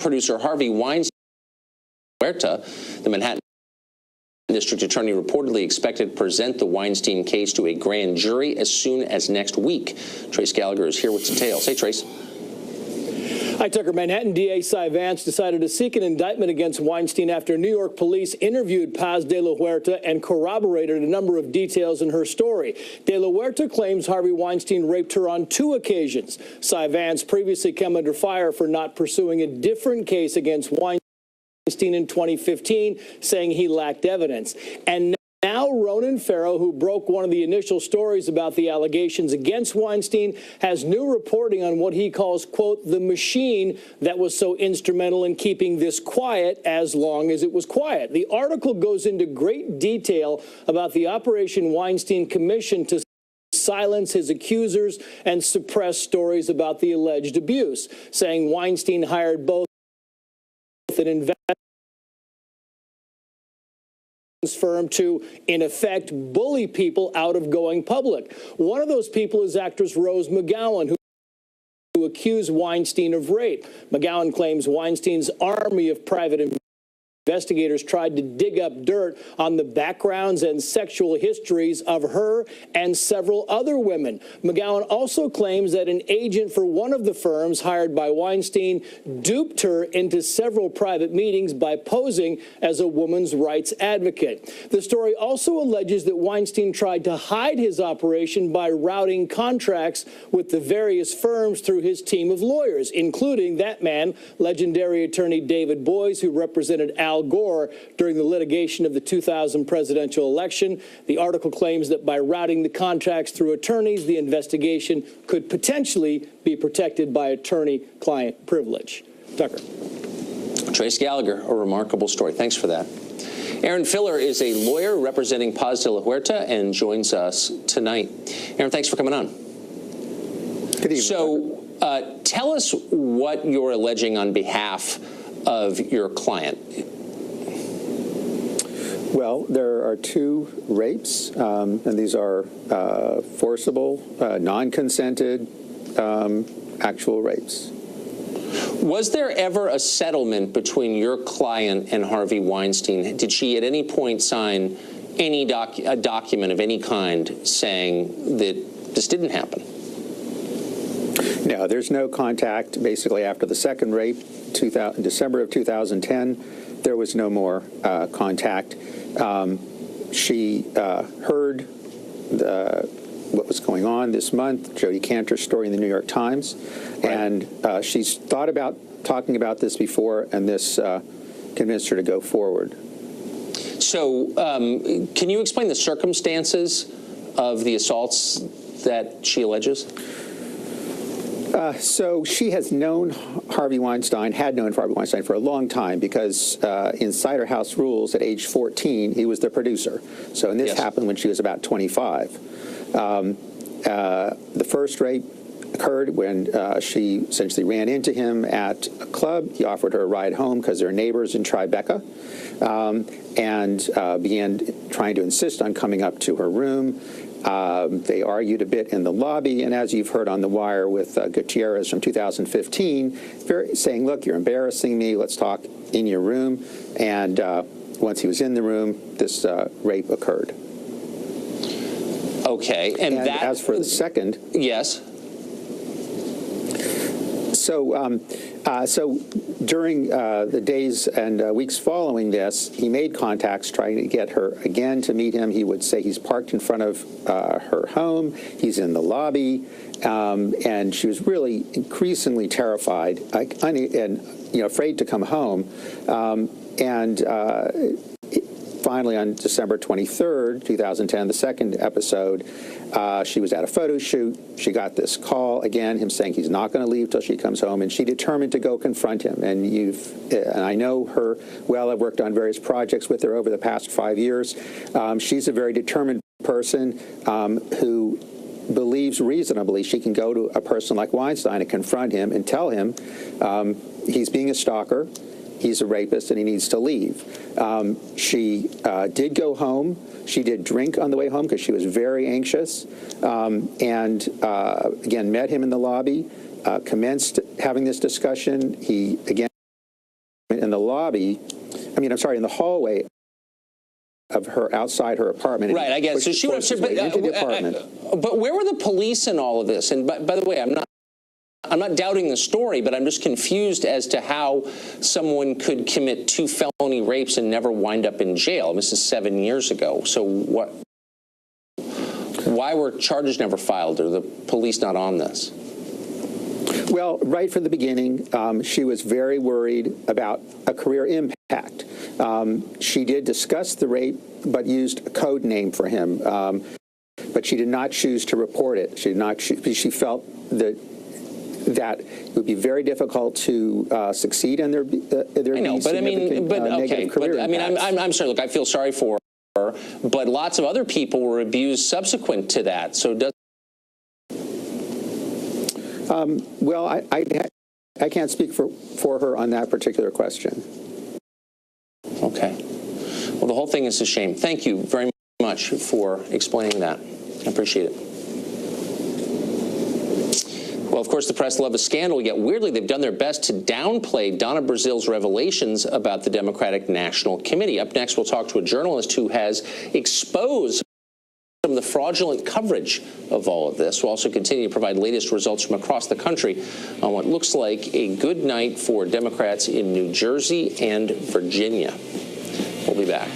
producer Harvey Weinstein, Huerta, the Manhattan District Attorney, reportedly expected to present the Weinstein case to a grand jury as soon as next week. Trace Gallagher is here with details. Hey, Trace. Hi, Tucker. Manhattan DA Cy Vance decided to seek an indictment against Weinstein after New York police interviewed Paz de la Huerta and corroborated a number of details in her story. De la Huerta claims Harvey Weinstein raped her on 2 occasions. Cy Vance previously came under fire for not pursuing a different case against Weinstein in 2015, saying he lacked evidence. And now Ronan Farrow, who broke one of the initial stories about the allegations against Weinstein, has new reporting on what he calls, quote, the machine that was so instrumental in keeping this quiet as long as it was quiet. The article goes into great detail about the operation Weinstein commissioned to silence his accusers and suppress stories about the alleged abuse, saying Weinstein hired both an investor firm to, in effect, bully people out of going public. One of those people is actress Rose McGowan, who accused Weinstein of rape. McGowan claims Weinstein's army of private investigators tried to dig up dirt on the backgrounds and sexual histories of her and several other women. McGowan also claims that an agent for one of the firms hired by Weinstein duped her into several private meetings by posing as a woman's rights advocate. The story also alleges that Weinstein tried to hide his operation by routing contracts with the various firms through his team of lawyers, including that man, legendary attorney David Boies, who represented Al Gore during the litigation of the 2000 presidential election. The article claims that by routing the contracts through attorneys, the investigation could potentially be protected by attorney-client privilege. Tucker. Trace Gallagher, a remarkable story. Thanks for that. Aaron Filler is a lawyer representing Paz de la Huerta and joins us tonight. Aaron, thanks for coming on. Good evening. So tell us what you're alleging on behalf of your client. Well, there are 2 rapes, and these are forcible, non-consented, actual rapes. Was there ever a settlement between your client and Harvey Weinstein? Did she at any point sign a document of any kind saying that this didn't happen? No, there's no contact. Basically, after the second rape, December of 2010, there was no more contact. She heard what was going on this month, Jodi Kantor's story in the New York Times, right. And she's thought about talking about this before, and this convinced her to go forward. So can you explain the circumstances of the assaults that she alleges? So she has known Harvey Weinstein, had known Harvey Weinstein for a long time because in Cider House Rules at age 14, he was the producer. So, and this happened when she was about 25. The first rape occurred when she essentially ran into him at a club. He offered her a ride home because they're neighbors in Tribeca, and began trying to insist on coming up to her room. They argued a bit in the lobby, and as you've heard on The Wire with Gutierrez from 2015, saying, look, you're embarrassing me, let's talk in your room. And once he was in the room, this rape occurred. Okay, and that, as for the second... Yes. So during the days and weeks following this, he made contacts trying to get her again to meet him. He would say he's parked in front of her home, he's in the lobby, and she was really increasingly terrified and afraid to come home. Finally, on December 23rd, 2010, the second episode, she was at a photo shoot. She got this call, again, him saying he's not going to leave till she comes home, and she determined to go confront him. And I know her well. I've worked on various projects with her over the past 5 years. She's a very determined person who believes reasonably she can go to a person like Weinstein and confront him and tell him he's being a stalker, he's a rapist, and he needs to leave. She did go home. She did drink on the way home because she was very anxious, and again met him in the lobby, commenced having this discussion. He again in the lobby, I'm sorry, in the hallway of her, outside her apartment. Right, I guess. So she would have said, into the apartment. But where were the police in all of this? And by the way, I'm not doubting the story, but I'm just confused as to how someone could commit 2 felony rapes and never wind up in jail. This is 7 years ago. So why were charges never filed? Are the police not on this? Well, right from the beginning, she was very worried about a career impact. She did discuss the rape, but used a code name for him. But she did not choose to report it. She did not. She felt that it would be very difficult to succeed in their I know, but okay. But I'm sorry. Look, I feel sorry for her, but lots of other people were abused subsequent to that. So does. Well, I can't speak for her on that particular question. Okay. Well, the whole thing is a shame. Thank you very much for explaining that. I appreciate it. Well, of course, the press love a scandal, yet weirdly, they've done their best to downplay Donna Brazil's revelations about the Democratic National Committee. Up next, we'll talk to a journalist who has exposed some of the fraudulent coverage of all of this. We'll also continue to provide latest results from across the country on what looks like a good night for Democrats in New Jersey and Virginia. We'll be back.